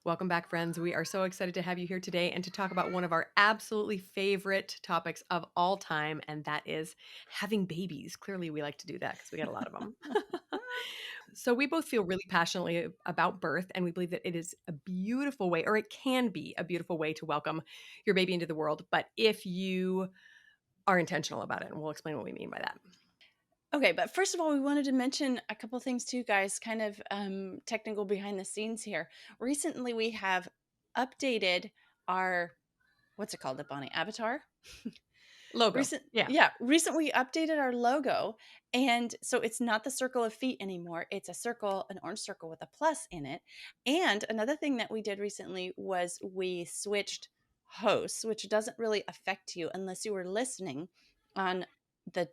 Welcome back, friends. We are so excited to have you here today and to talk about one of our absolutely favorite topics of all time, and that is having babies. Clearly, we like to do that because we got a lot of them. So, we both feel really passionately about birth, and we believe that it is a beautiful way, or it can be a beautiful way to welcome your baby into the world. But if you are intentional about it, and we'll explain what we mean by that. Okay, but first of all, we wanted to mention a couple things to you guys, kind of technical behind the scenes here. Recently, we have updated our, what's it called, the Bonnie Avatar? Logo. Yeah. Recently updated our logo. And so it's not the circle of feet anymore. It's a circle, an orange circle with a plus in it. And another thing that we did recently was we switched hosts, which doesn't really affect you unless you were listening on the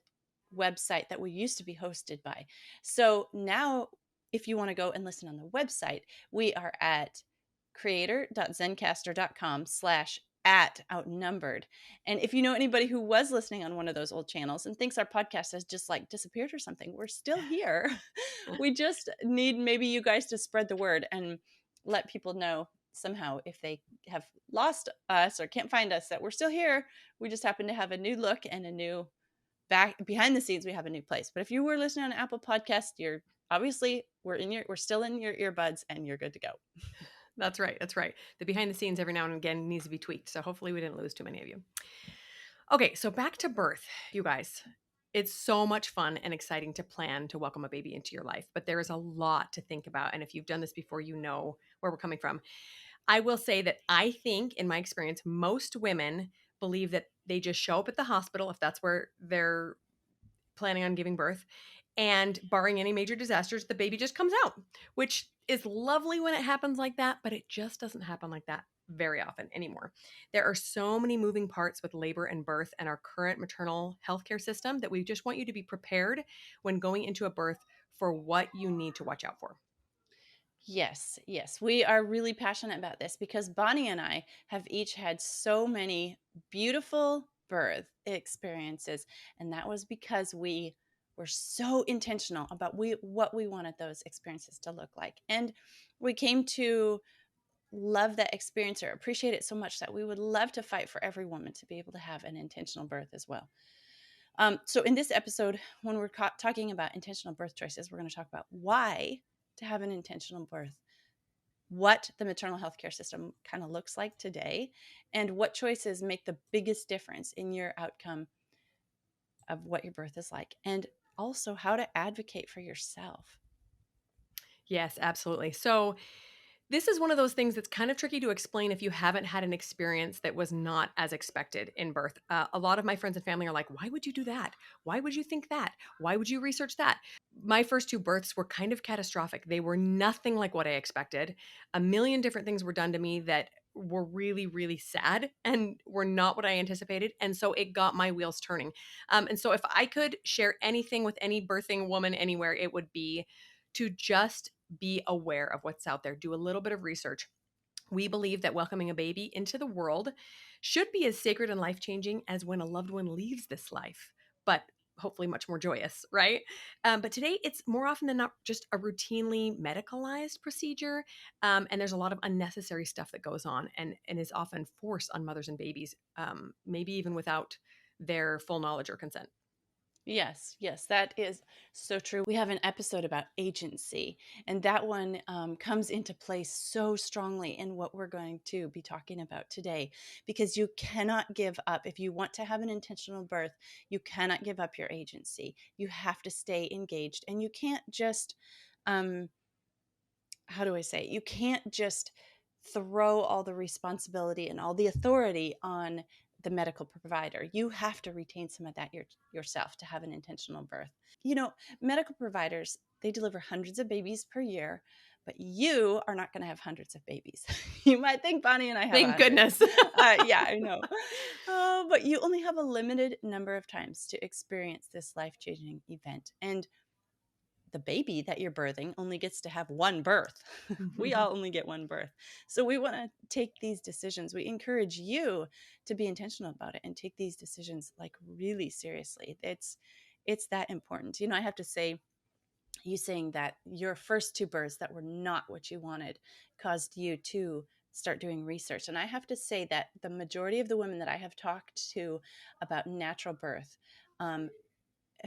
website that we used to be hosted by. So now, if you want to go and listen on the website, we are at creator.zencaster.com/at outnumbered. And if you know anybody who was listening on one of those old channels and thinks our podcast has just like disappeared or something, we're still here. We just need maybe you guys to spread the word and let people know somehow if they have lost us or can't find us that we're still here. We just happen to have a new look and a new back behind the scenes. We have a new place. But if you were listening on Apple Podcast, you're obviously we're still in your earbuds and you're good to go. That's right. That's right. The behind the scenes every now and again needs to be tweaked. So hopefully we didn't lose too many of you. Okay, so back to birth, you guys. It's so much fun and exciting to plan to welcome a baby into your life, but there is a lot to think about. And if you've done this before, you know where we're coming from. I will say that I think, in my experience, most women believe that they just show up at the hospital if that's where they're planning on giving birth. And barring any major disasters, the baby just comes out, which is lovely when it happens like that, but it just doesn't happen like that very often anymore. There are so many moving parts with labor and birth and our current maternal healthcare system that we just want you to be prepared when going into a birth for what you need to watch out for. Yes, yes. We are really passionate about this because Bonnie and I have each had so many beautiful birth experiences. And that was because we were so intentional about what we wanted those experiences to look like. And we came to love that experience or appreciate it so much that we would love to fight for every woman to be able to have an intentional birth as well. So, in this episode, when we're talking about intentional birth choices, we're going to talk about why to have an intentional birth, what the maternal health care system kind of looks like today, and what choices make the biggest difference in your outcome of what your birth is like, and also how to advocate for yourself. Yes, absolutely. So, this is one of those things that's kind of tricky to explain if you haven't had an experience that was not as expected in birth. A lot of my friends and family are like, why would you do that? Why would you think that? Why would you research that? My first two births were kind of catastrophic. They were nothing like what I expected. A million different things were done to me that were really, really sad and were not what I anticipated. And so it got my wheels turning. And so if I could share anything with any birthing woman anywhere, it would be to just be aware of what's out there. Do a little bit of research. We believe that welcoming a baby into the world should be as sacred and life changing as when a loved one leaves this life, but hopefully much more joyous, right? But today, it's more often than not just a routinely medicalized procedure. And there's a lot of unnecessary stuff that goes on and is often forced on mothers and babies, maybe even without their full knowledge or consent. Yes, yes, that is so true. We have an episode about agency, and that one comes into place so strongly in what we're going to be talking about today because you cannot give up. If you want to have an intentional birth, you cannot give up your agency. You have to stay engaged, and you can't just, um, how do I say, it? You can't just throw all the responsibility and all the authority on the medical provider. You have to retain some of that yourself to have an intentional birth. You know, medical providers, they deliver hundreds of babies per year, but you are not going to have hundreds of babies. You might think Bonnie and I have Thank 100. goodness. Yeah, I know. Oh, but you only have a limited number of times to experience this life-changing event. And the baby that you're birthing only gets to have one birth. We all only get one birth. So we want to take these decisions. We encourage you to be intentional about it and take these decisions like really seriously. It's that important. You know, I have to say you saying that your first two births that were not what you wanted caused you to start doing research. And I have to say that the majority of the women that I have talked to about natural birth, um,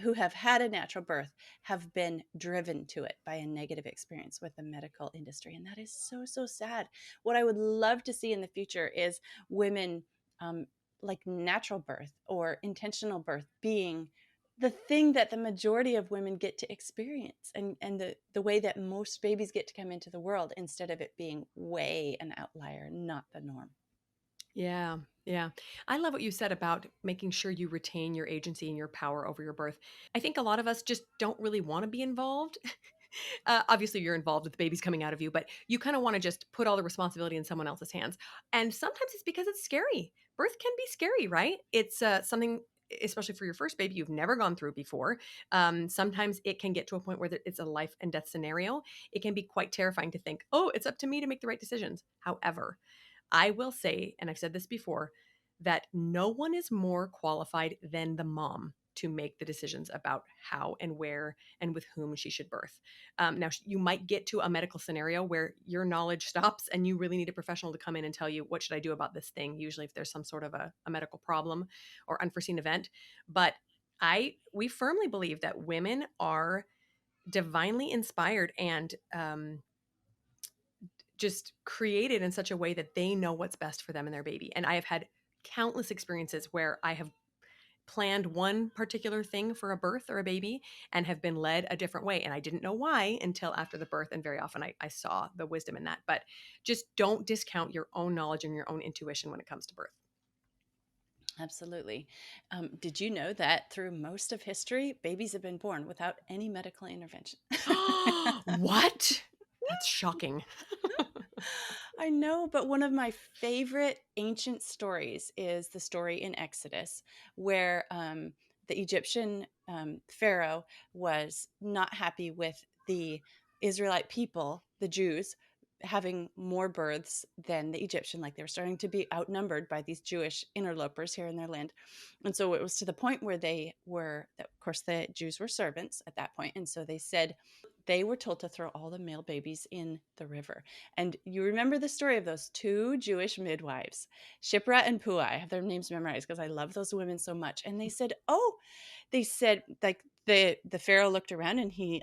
who have had a natural birth, have been driven to it by a negative experience with the medical industry. And that is so, so sad. What I would love to see in the future is women, um, like natural birth or intentional birth, being the thing that the majority of women get to experience, and the way that most babies get to come into the world, instead of it being way an outlier, not the norm. Yeah, yeah. I love what you said about making sure you retain your agency and your power over your birth. I think a lot of us just don't really want to be involved. Obviously, you're involved with the babies coming out of you, but you kind of want to just put all the responsibility in someone else's hands. And sometimes it's because it's scary. Birth can be scary, right? It's something, especially for your first baby, you've never gone through before. Sometimes it can get to a point where it's a life and death scenario. It can be quite terrifying to think, oh, it's up to me to make the right decisions. However, I will say, and I've said this before, that no one is more qualified than the mom to make the decisions about how and where and with whom she should birth. Now, you might get to a medical scenario where your knowledge stops and you really need a professional to come in and tell you, what should I do about this thing? Usually, if there's some sort of a medical problem or unforeseen event. But we firmly believe that women are divinely inspired and just created in such a way that they know what's best for them and their baby. And I have had countless experiences where I have planned one particular thing for a birth or a baby and have been led a different way. And I didn't know why until after the birth. And very often I saw the wisdom in that. But just don't discount your own knowledge and your own intuition when it comes to birth. Absolutely. Did you know that through most of history, babies have been born without any medical intervention? What? That's shocking. I know, but one of my favorite ancient stories is the story in Exodus where the Egyptian Pharaoh was not happy with the Israelite people, the Jews, having more births than the Egyptian. Like, they were starting to be outnumbered by these Jewish interlopers here in their land. And so it was to the point where of course, the Jews were servants at that point. And so they said, they were told to throw all the male babies in the river. And you remember the story of those two Jewish midwives, Shipra and Puah. I have their names memorized because I love those women so much. And they said, "Oh," they said, like, the Pharaoh looked around and he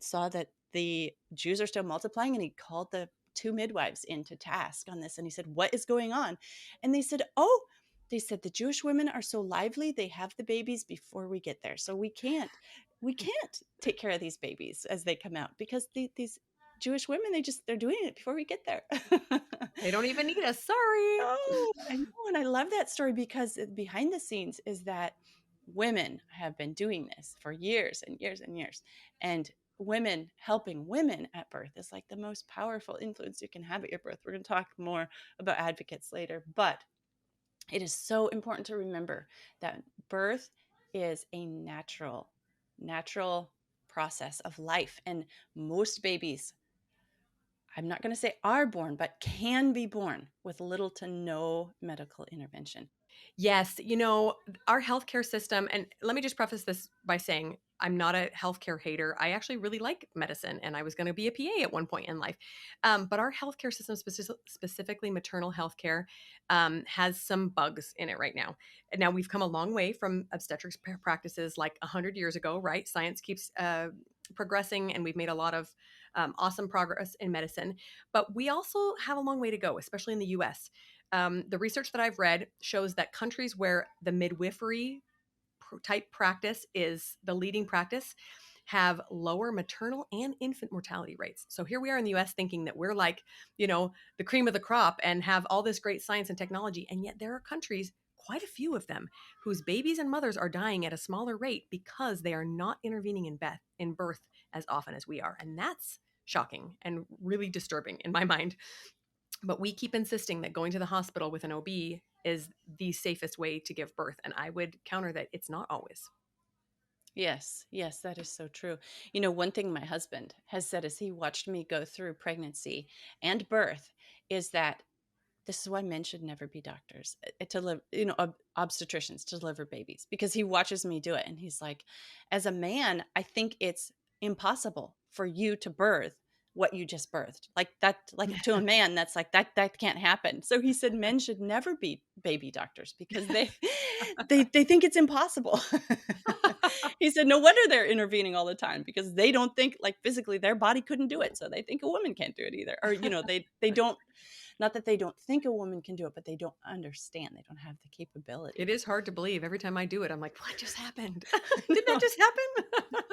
saw that the Jews are still multiplying, and he called the two midwives into task on this. And he said, "What is going on?" And they said, "Oh." They said, "The Jewish women are so lively; they have the babies before we get there, so we can't take care of these babies as they come out, because these Jewish women, they're doing it before we get there." They don't even need us. Sorry. Oh, I know, and I love that story because behind the scenes is that women have been doing this for years and years and years, and women helping women at birth is like the most powerful influence you can have at your birth. We're going to talk more about advocates later, but it is so important to remember that birth is a natural process of life, and most babies, I'm not going to say are born, but can be born with little to no medical intervention. Yes, our healthcare system, and let me just preface this by saying I'm not a healthcare hater. I actually really like medicine, and I was going to be a PA at one point in life. But our healthcare system, specifically maternal healthcare, has some bugs in it right now. And now we've come a long way from obstetrics practices like 100 years ago, right? Science keeps progressing, and we've made a lot of awesome progress in medicine. But we also have a long way to go, especially in the US. The research that I've read shows that countries where the midwifery type practice is the leading practice have lower maternal and infant mortality rates. So here we are in the US thinking that we're like, the cream of the crop and have all this great science and technology. And yet there are countries, quite a few of them, whose babies and mothers are dying at a smaller rate because they are not intervening in birth as often as we are. And that's shocking and really disturbing in my mind. But we keep insisting that going to the hospital with an OB is the safest way to give birth. And I would counter that it's not always. Yes, yes, that is so true. One thing my husband has said as he watched me go through pregnancy and birth is that this is why men should never be doctors, to live, obstetricians to deliver babies, because he watches me do it. And he's like, as a man, I think it's impossible for you to birth what you just birthed. Like that, like to a man, that's like that can't happen. So he said men should never be baby doctors because they they think it's impossible. He said no wonder they're intervening all the time because they don't think like physically their body couldn't do it. So they think a woman can't do it either. Or they don't, not that they don't think a woman can do it, but they don't understand. They don't have the It capability. is hard to believe. Every time I do it, I'm like, "What just happened? Did that No. just happen?"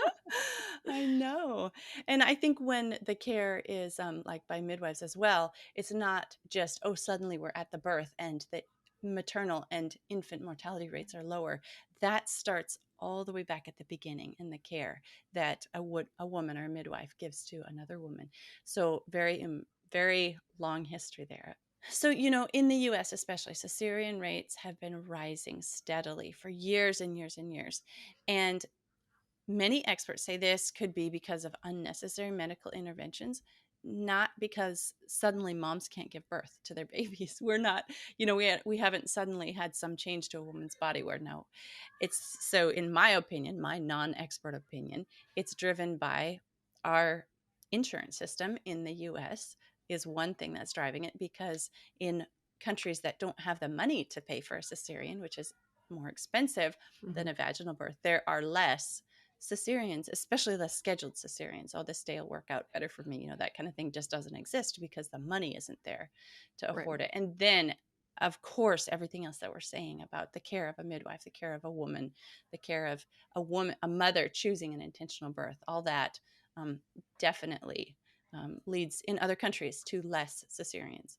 I know. And I think when the care is like by midwives as well, it's not just, oh, suddenly we're at the birth and the maternal and infant mortality rates are lower. That starts all the way back at the beginning in the care that a woman or a midwife gives to another woman. So very long history there. So, in the US especially, cesarean rates have been rising steadily for years and years and years. And many experts say this could be because of unnecessary medical interventions, not because suddenly moms can't give birth to their babies. We're not, we haven't suddenly had some change to a woman's body where no, it's so, in my opinion, my non expert opinion, it's driven by our insurance system in the US, is one thing that's driving it because in countries that don't have the money to pay for a cesarean, which is more expensive than Mhm. a vaginal birth, there are less cesareans, especially the scheduled cesareans. Oh, this day will work out better for me. That kind of thing just doesn't exist because the money isn't there to Right. afford it. And then, of course, everything else that we're saying about the care of a midwife, the care of a woman, the care of a mother choosing an intentional birth, all that um, definitely leads in other countries to less cesareans.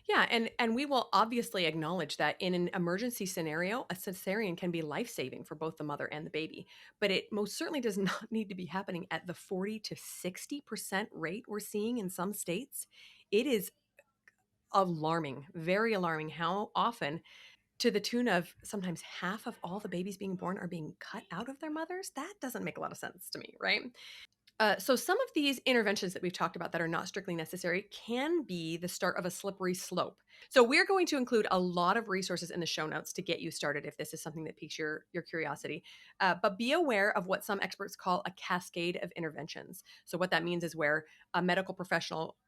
Yeah, and we will obviously acknowledge that in an emergency scenario, a cesarean can be life-saving for both the mother and the baby, but it most certainly does not need to be happening at the 40 to 60% rate we're seeing in some states. It is alarming, very alarming how often, to the tune of sometimes half of all the babies being born are being cut out of their mothers. That doesn't make a lot of sense to me, right? So, some of these interventions that we've talked about that are not strictly necessary can be the start of a slippery slope. So, we're going to include a lot of resources in the show notes to get you started if this is something that piques your curiosity. But be aware of what some experts call a cascade of interventions. So, what that means is where a medical professional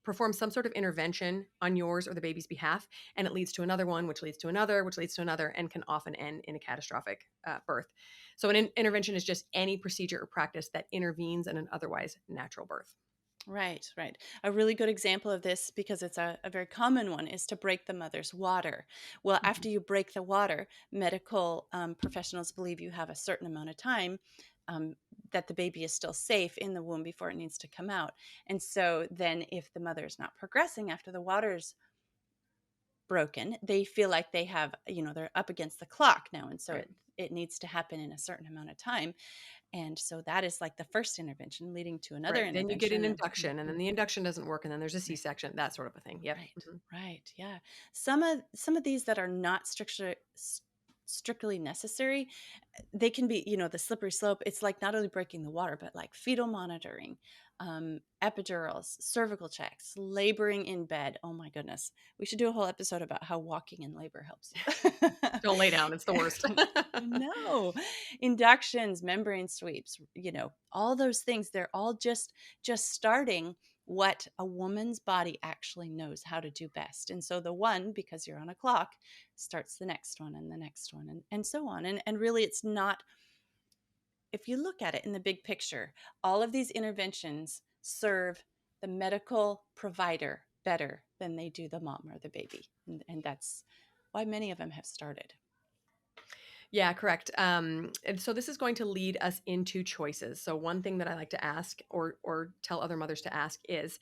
performs some sort of intervention on yours or the baby's behalf, and it leads to another one, which leads to another, which leads to another, and can often end in a catastrophic birth. So, an intervention is just any procedure or practice that intervenes in an otherwise natural birth. Right, right. A really good example of this, because it's a very common one, is to break the mother's water. Well, Mhm. after you break the water, medical professionals believe you have a certain amount of time um, that the baby is still safe in the womb before it needs to come out. And so then, if the mother is not progressing after the water's broken, they feel like they have, they're up against the clock now. And so Right. it needs to happen in a certain amount of time. And so that is like the first intervention leading to another Right. Then you get an intervention. induction, and then Mhm. the induction doesn't work, and then there's a Right. C-section, that sort of a thing. Yep. Right, Mhm. right, yeah. Some of these that are not strictly necessary, they can be, the slippery slope. It's like not only breaking the water, but like fetal monitoring, epidurals, cervical checks, laboring in bed. Oh my goodness, we should do a whole episode about how walking in labor helps you. Don't lay down. It's the worst. No, inductions, membrane sweeps, all those things. They're all just starting what a woman's body actually knows how to do best. And so the one, because you're on a clock, starts the next one and the next one and so on. And really it's not, if you look at it in the big picture, all of these interventions serve the medical provider better than they do the mom or the baby. And that's why many of them have started. Yeah, correct. And so this is going to lead us into choices. So one thing that I like to ask or tell other mothers to ask is,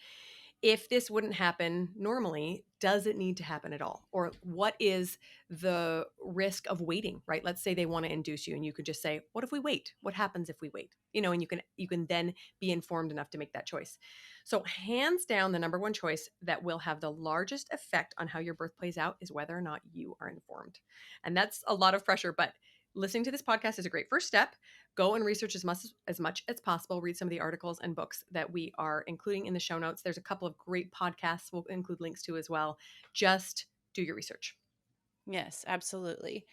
if this wouldn't happen normally, does it need to happen at all? Or what is the risk of waiting, right? Let's say they want to induce you and you could just say, what if we wait? What happens if we wait? And you can then be informed enough to make that choice. So hands down, the number one choice that will have the largest effect on how your birth plays out is whether or not you are informed. And that's a lot of pressure, but listening to this podcast is a great first step. Go and research as much as possible. Read some of the articles and books that we are including in the show notes. There's a couple of great podcasts we'll include links to as well. Just do your research. Yes, absolutely.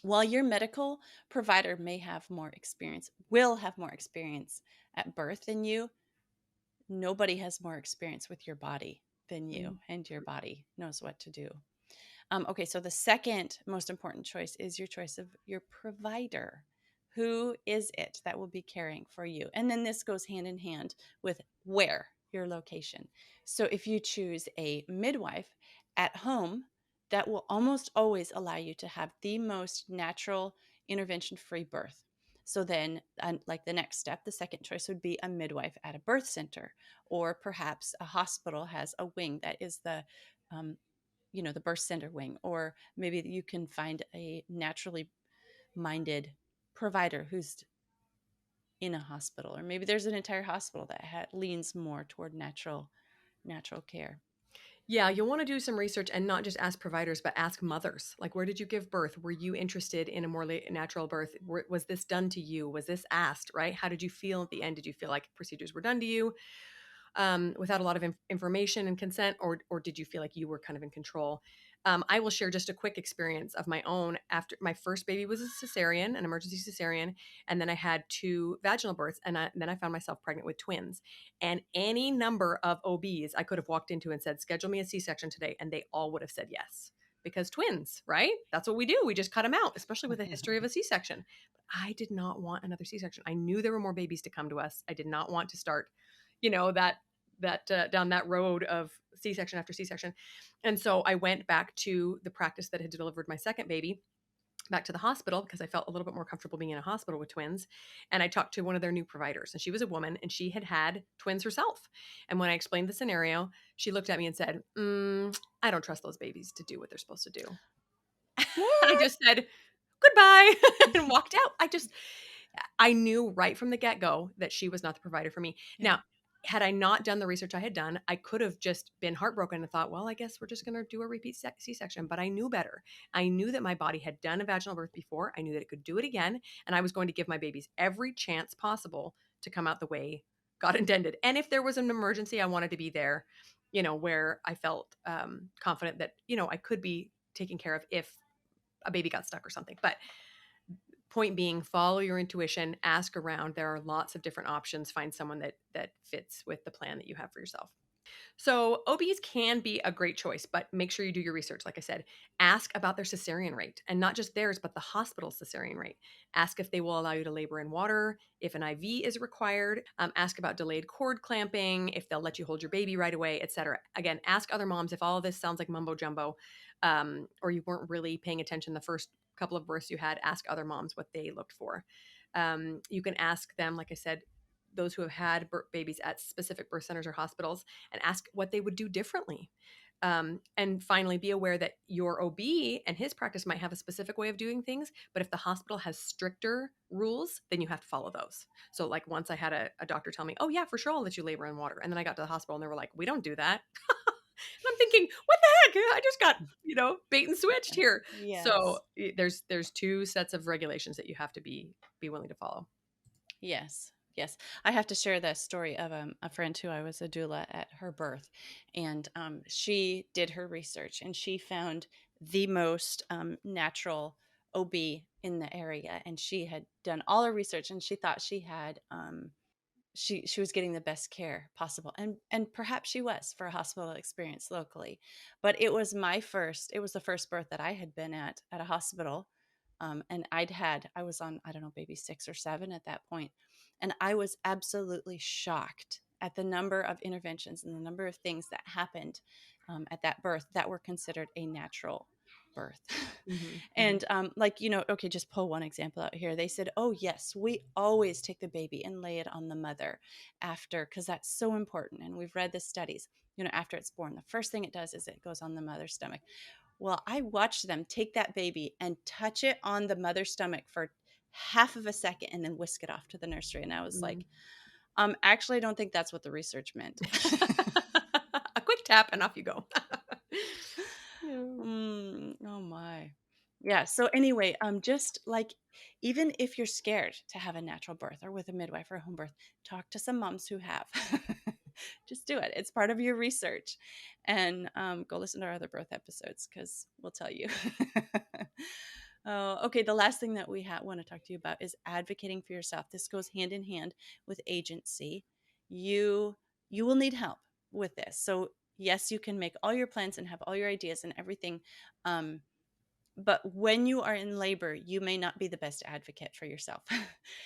While your medical provider may have more experience, will have more experience at birth than you, nobody has more experience with your body than you, Mhm. and your body knows what to do. Okay, so the second most important choice is your choice of your provider. Who is it that will be caring for you? And then this goes hand in hand with where, your location. So if you choose a midwife at home, that will almost always allow you to have the most natural intervention free birth. So then, like the next step, the second choice would be a midwife at a birth center, or perhaps a hospital has a wing that is um, the birth center wing, or maybe you can find a naturally minded provider who's in a hospital, or maybe there's an entire hospital that leans more toward natural care. Yeah, you'll want to do some research and not just ask providers, but ask mothers. Like, where did you give birth? Were you interested in a more natural birth? Was this done to you? Was this asked, right? How did you feel at the end? Did you feel like procedures were done to you without a lot of information and consent, or did you feel like you were kind of in control? I will share just a quick experience of my own. After my first baby was a cesarean, an emergency cesarean, and then I had two vaginal births, and then I found myself pregnant with twins. And any number of OBs I could have walked into and said, "Schedule me a C-section today," and they all would have said yes. Because twins, right? That's what we do. We just cut them out, especially with a history of a C-section. But I did not want another C-section. I knew there were more babies to come to us. I did not want to start, that down that road of C-section after C-section. And so I went back to the practice that had delivered my second baby, back to the hospital, because I felt a little bit more comfortable being in a hospital with twins. And I talked to one of their new providers, and she was a woman, and she had had twins herself. And when I explained the scenario, she looked at me and said, I don't trust those babies to do what they're supposed to do. I What? just said, goodbye, and walked out. I knew right from the get go that she was not the provider for me. Yeah. Now, had I not done the research I had done, I could have just been heartbroken and thought, well, I guess we're just going to do a repeat C section. But I knew better. I knew that my body had done a vaginal birth before. I knew that it could do it again. And I was going to give my babies every chance possible to come out the way God intended. And if there was an emergency, I wanted to be there, where I felt confident that, I could be taken care of if a baby got stuck or something. But point being, follow your intuition, ask around. There are lots of different options. Find someone that fits with the plan that you have for yourself. So OBs can be a great choice, but make sure you do your research. Like I said, ask about their cesarean rate, and not just theirs, but the hospital cesarean rate. Ask if they will allow you to labor in water, if an IV is required. Ask about delayed cord clamping, if they'll let you hold your baby right away, etc. Again, ask other moms if all of this sounds like mumbo jumbo, or you weren't really paying attention the first couple of births you had. Ask other moms what they looked for. You can ask them, like I said, those who have had babies at specific birth centers or hospitals, and ask what they would do differently. And finally, be aware that your OB and his practice might have a specific way of doing things, but if the hospital has stricter rules, then you have to follow those. So, like, once I had a doctor tell me, "Oh, yeah, for sure, I'll let you labor in water." And then I got to the hospital and they were like, "We don't do that." And I'm thinking, what the heck? I just got, bait and switched here. So Yes. there's two sets of regulations that you have to be willing to follow. Yes. Yes. I have to share the story of a friend who I was a doula at her birth. And she did her research and she found the most natural OB in the area. And she had done all her research and she thought she had she was getting the best care possible, and perhaps she was for a hospital experience locally. But it was the first birth that I had been at a hospital. And I was on, I don't know, maybe 6 or 7 at that point, and I was absolutely shocked at the number of interventions and the number of things that happened at that birth that were considered a natural birth. Hmm. Hmm. And like, okay, just pull one example out here. They said, oh yes, we always take the baby and lay it on the mother after, because that's so important, and we've read the studies. After it's born, the first thing it does is it goes on the mother's stomach. Well, I watched them take that baby and touch it on the mother's stomach for half of a second and then whisk it off to the nursery, and I was Hmm. like, actually, I don't think that's what the research meant. A quick tap and off you go. Yeah. Oh my. Yeah. So anyway, just like, even if you're scared to have a natural birth or with a midwife or a home birth, talk to some moms who have. Just do it. It's part of your research, and go listen to our other birth episodes because we'll tell you. Oh, okay. The last thing that we want to talk to you about is advocating for yourself. This goes hand in hand with agency. You you will need help with this. So yes, you can make all your plans and have all your ideas and everything. Um, but when you are in labor, you may not be the best advocate for yourself.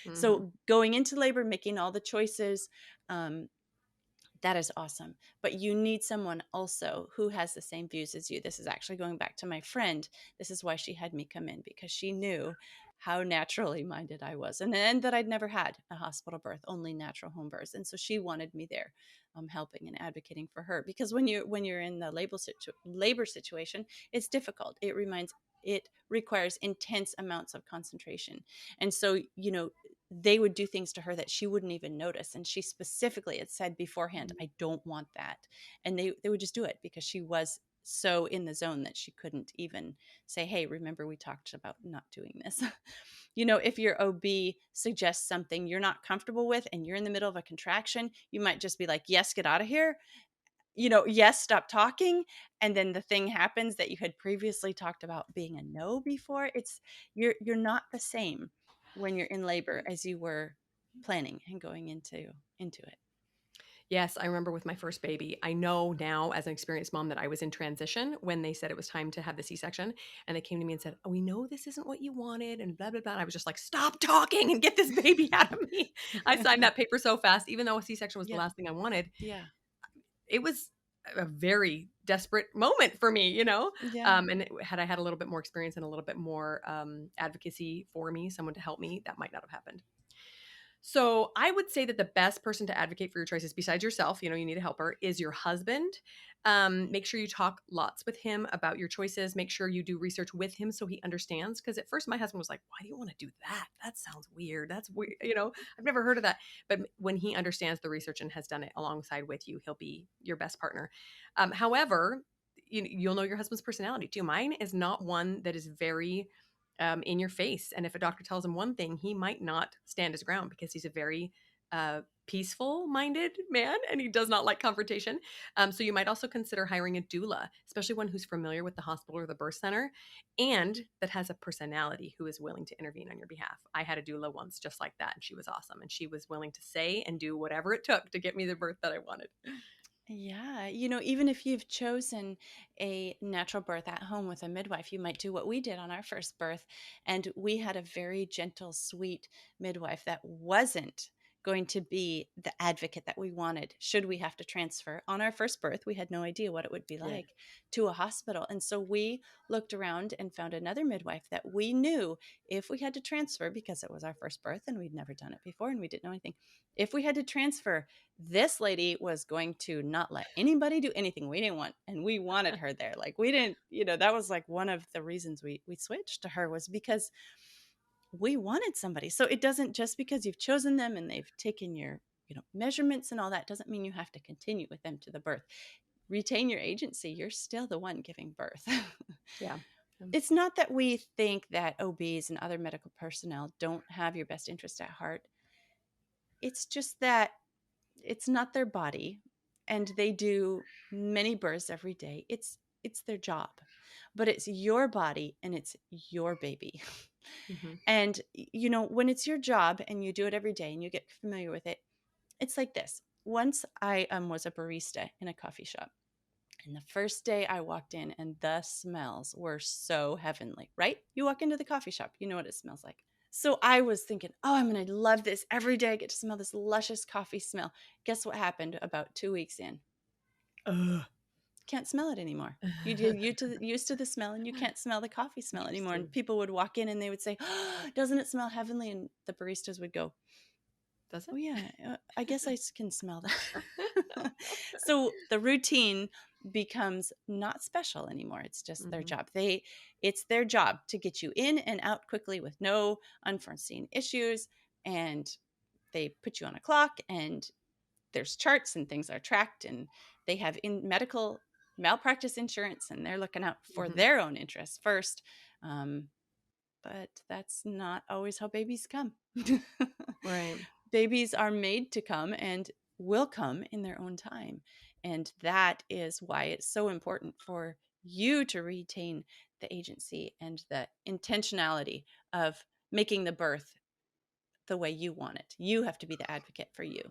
Mhm. So going into labor, making all the choices, um, that is awesome. But you need someone also who has the same views as you. This is actually going back to my friend. This is why she had me come in, because she knew how naturally minded I was, and that I'd never had a hospital birth, only natural home births. And so she wanted me there, helping and advocating for her. Because when you're in the labor situation, it's difficult. It requires intense amounts of concentration. And so, they would do things to her that she wouldn't even notice. And she specifically had said beforehand, Mm. I don't want that. And they would just do it because she was so in the zone that she couldn't even say, hey, remember we talked about not doing this. If your OB suggests something you're not comfortable with and you're in the middle of a contraction, you might just be like, yes, get out of here. Yes, stop talking. And then the thing happens that you had previously talked about being a no before. You're not the same when you're in labor as you were planning and going into it. Yes, I remember with my first baby. I know now as an experienced mom that I was in transition when they said it was time to have the C-section, and they came to me and said, "Oh, we know this isn't what you wanted," and blah blah blah. And I was just like, "Stop talking and get this baby out of me." I signed that paper so fast, even though a C-section was the Yeah. last thing I wanted. Yeah. It was a very desperate moment for me, Yeah. had I had a little bit more experience and a little bit more advocacy for me, someone to help me, that might not have happened. So I would say that the best person to advocate for your choices, besides yourself, you need a helper, is your husband. Make sure you talk lots with him about your choices. Make sure you do research with him so he understands. Because at first, my husband was like, "Why do you want to do that? That sounds weird. That's weird. I've never heard of that." But when he understands the research and has done it alongside with you, he'll be your best partner. However, you'll know your husband's personality too. Mine is not one that is very in your face. And if a doctor tells him one thing, he might not stand his ground because he's a very peaceful minded man and he does not like confrontation. So you might also consider hiring a doula, especially one who's familiar with the hospital or the birth center and that has a personality who is willing to intervene on your behalf. I had a doula once just like that, and she was awesome. And she was willing to say and do whatever it took to get me the birth that I wanted. Yeah, even if you've chosen a natural birth at home with a midwife, you might do what we did on our first birth. And we had a very gentle, sweet midwife that wasn't going to be the advocate that we wanted. Should we have to transfer on our first birth, we had no idea what it would be Yeah. like to a hospital. And so we looked around and found another midwife that we knew if we had to transfer, because it was our first birth and we'd never done it before and we didn't know anything. If we had to transfer, this lady was going to not let anybody do anything we didn't want, and we wanted her there. Like, we didn't, that was like one of the reasons we switched to her, was because we wanted somebody. So it doesn't, just because you've chosen them and they've taken your measurements and all that, doesn't mean you have to continue with them to the birth. Retain your agency. You're still the one giving birth. Yeah. It's not that we think that OBs and other medical personnel don't have your best interest at heart. It's just that it's not their body, and they do many births every day. It's their job, but it's your body and it's your baby. Hmm. And when it's your job and you do it every day and you get familiar with it, it's like this. Once I was a barista in a coffee shop, and the first day I walked in, and the smells were so heavenly, right? You walk into the coffee shop, you know what it smells like. So I was thinking, oh, I'm going to love this. Every day I get to smell this luscious coffee smell. Guess what happened about 2 weeks in? Ugh. Can't smell it anymore. You get used to the smell, and you can't smell the coffee smell anymore. And Interesting. people would walk in and they would say, oh, doesn't it smell heavenly? And the baristas would go, Does oh, it? yeah, I guess can smell that. So the routine becomes not special anymore. It's just their Hmm. job. It's their job to get you in and out quickly with no unforeseen issues. And they put you on a clock, and there's charts and things are tracked, and they have in medical malpractice insurance, and they're looking out for Hmm. their own interests first. Um, but that's not always how babies come. Right. Babies are made to come and will come in their own time. And that is why it's so important for you to retain the agency and the intentionality of making the birth the way you want it. You have to be the advocate for you.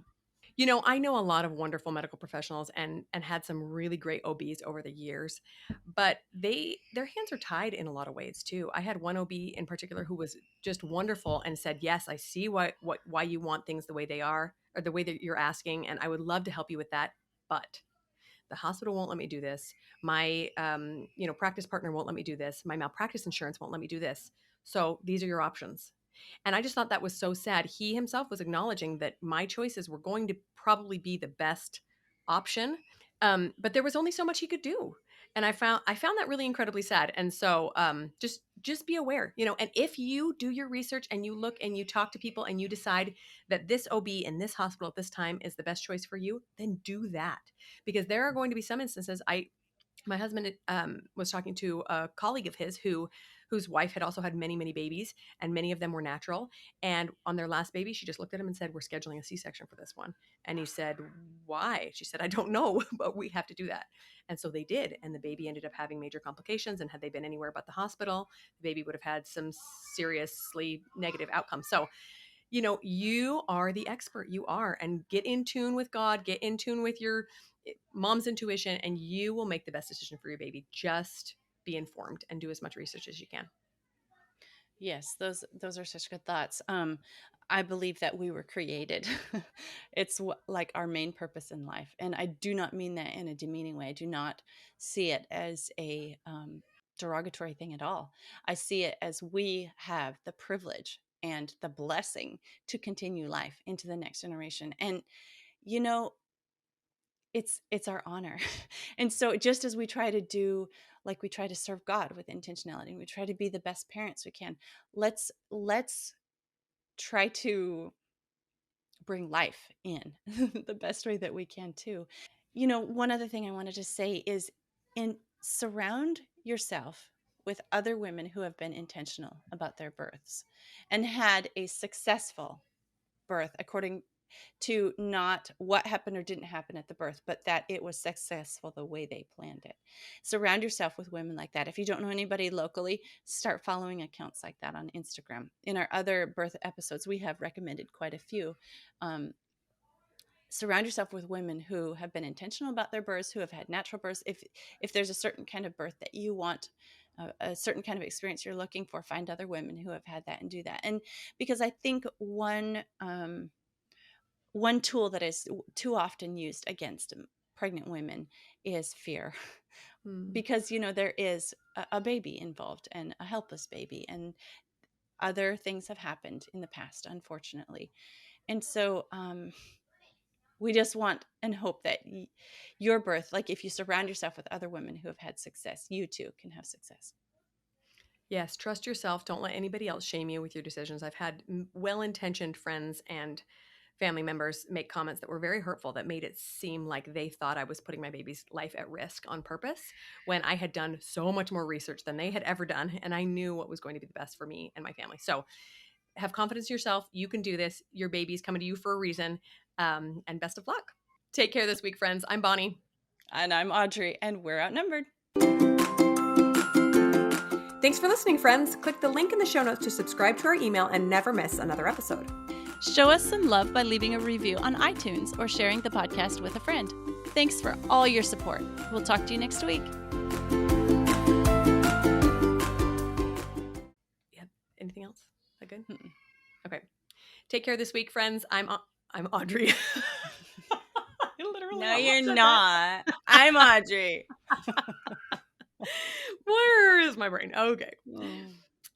I know a lot of wonderful medical professionals and had some really great OBs over the years, but their hands are tied in a lot of ways too. I had one OB in particular who was just wonderful and said, "Yes, I see why you want things the way they are or the way that you're asking, and I would love to help you with that, but the hospital won't let me do this. My practice partner won't let me do this. My malpractice insurance won't let me do this. So these are your options." And I just thought that was so sad. He himself was acknowledging that my choices were going to probably be the best option, but there was only so much he could do. And I found that really incredibly sad. And so just be aware, and if you do your research and you look and you talk to people and you decide that this OB in this hospital at this time is the best choice for you, then do that. Because there are going to be some instances. My husband was talking to a colleague of his whose wife had also had many, many babies, and many of them were natural. And on their last baby, she just looked at him and said, "We're scheduling a C-section for this one." And he said, "Why?" She said, "I don't know, but we have to do that." And so they did, and the baby ended up having major complications. And had they been anywhere but the hospital, the baby would have had some seriously negative outcomes. So you are the expert. You are. And get in tune with God, get in tune with your mom's intuition, and you will make the best decision for your baby. Just be informed and do as much research as you can. Yes, those are such good thoughts. I believe that we were created. It's like our main purpose in life, and I do not mean that in a demeaning way. I do not see it as a derogatory thing at all. I see it as we have the privilege and the blessing to continue life into the next generation, and you know, it's our honor. And so just as we try to do, like we try to serve God with intentionality, and we try to be the best parents we can, let's try to bring life in the best way that we can too. One other thing I wanted to say is, in surround yourself with other women who have been intentional about their births and had a successful birth according to not what happened or didn't happen at the birth, but that it was successful the way they planned it. Surround yourself with women like that. If you don't know anybody locally, start following accounts like that on Instagram. In our other birth episodes, we have recommended quite a few. Surround yourself with women who have been intentional about their births, who have had natural births. If there's a certain kind of birth that you want, a certain kind of experience you're looking for, find other women who have had that and do that. And because I think one tool that is too often used against pregnant women is fear. Hmm. Because there is a baby involved, and a helpless baby, and other things have happened in the past, unfortunately. And so we just want and hope that your birth, like if you surround yourself with other women who have had success, you too can have success. Yes, trust yourself. Don't let anybody else shame you with your decisions. I've had well-intentioned friends and family members make comments that were very hurtful, that made it seem like they thought I was putting my baby's life at risk on purpose, when I had done so much more research than they had ever done, and I knew what was going to be the best for me and my family. So have confidence in yourself. You can do this. Your baby's coming to you for a reason. And best of luck. Take care this week, friends. I'm Bonnie. And I'm Audrey, and we're outnumbered. Thanks for listening, friends. Click the link in the show notes to subscribe to our email and never miss another episode. Show us some love by leaving a review on iTunes or sharing the podcast with a friend. Thanks for all your support. We'll talk to you next week. Yep. Anything else? Is that good? Okay. Take care this week, friends. I'm Audrey. I literally No, almost you're said not. I'm Audrey. that. Where is my brain? Okay.